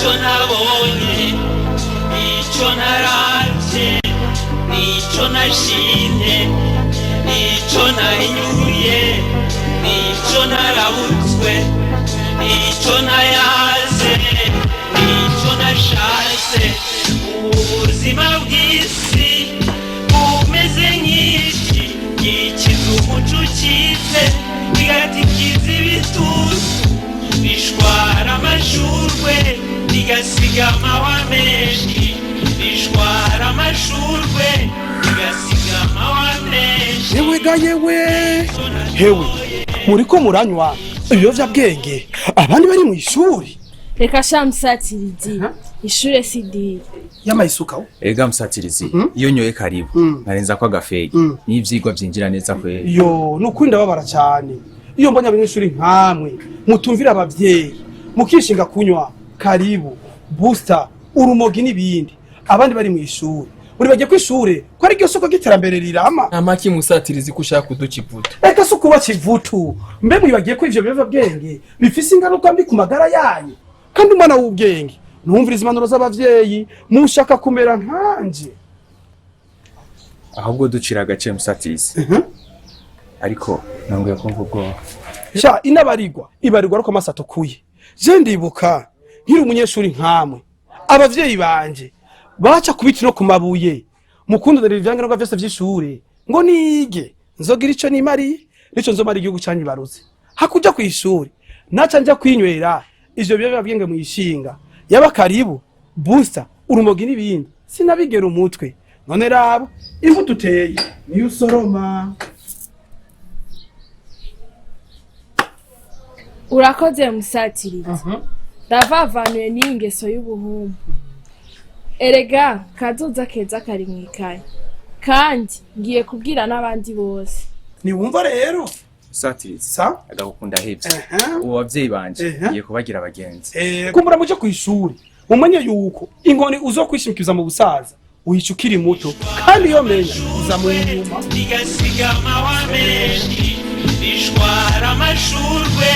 icyo nabonye icyo naravye nicyo nashimye nicyo nahinyuye nicyo narabutswe nicyo nayaze nicyo nashatse ubuzima bw'isi bumeze nk'iki gikiza umuco ukize bigatikiza ibitutu bishwara amashurwe bigasiga amahwa menshi bishwara amashurwe bigasiga amahwa menshi. Yewe ga yewe hewe muriko muranywa ibiyovyabwenge abandi bari mu ishuri. Reka sha Musatirizi ishure CD Yamayisuka ega Musatirizi iyo nyoye karibu narenza ko agafege n'ivyigwa vyinjira neza kwe. Yo nukuri ndababara cyane iyo mbonye abanyeshuri nkamwe mutumvira abavyeyi mukishinga kunywa karibu booster urumogi n'ibindi abandi bari mu ishuri muri bagiye kw'ishure ko ari ryo soko giterambere rirama. Amaki Musatirizi kushaka kuducivuta eka so kuba kivutu mbe mwibagiye ko ivyo biyovyabwenge bifise ingaruka mbi ku magara yanyu kandi umwana w'ubwenge numviriza impanuro z'abavyeyi mushaka kumera nkanje ahubwo ducira agace Musatirizi ariko nanguye kumva ubwoba sha inabarigwa ibarirwa ariko amaso atukuye je ndibuka nkiri umunyeshuri nkamwe abavyeyi banje baca kubiti no kumabuye mukundonera ivyangombwa vyose vy'ishure ngo nige nzogira ico nimari nico nzomara igihugu canyibaruze hakuja kw'ishuri naca nja kwinywera ivyo biyovyabwenge mwishinga yaba karibu booster urumogi n'ibindi sinabigera umutwe none rabo imbuto uteye niyo usoroma. urakoze Musatirizi ndavavanuye n'ingeso y'ubuhumbu erega kazoza keza kari mwikaye kandi ngiye kubwira n'abandi bose. Niwumva rero Musatirizi sa agakunda hevye uwo bavyeyi banje ngiye kubagira abagenzi kumbura muje kw'ishuri mumenye yuko inkoni uzokwishimikiza mu busaza uyica ukiri muto kandi iyo menya uza mu nyuma bigasiga amahwa menshi bishwara amashurwe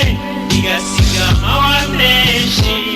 bigasiga amahwa menshi.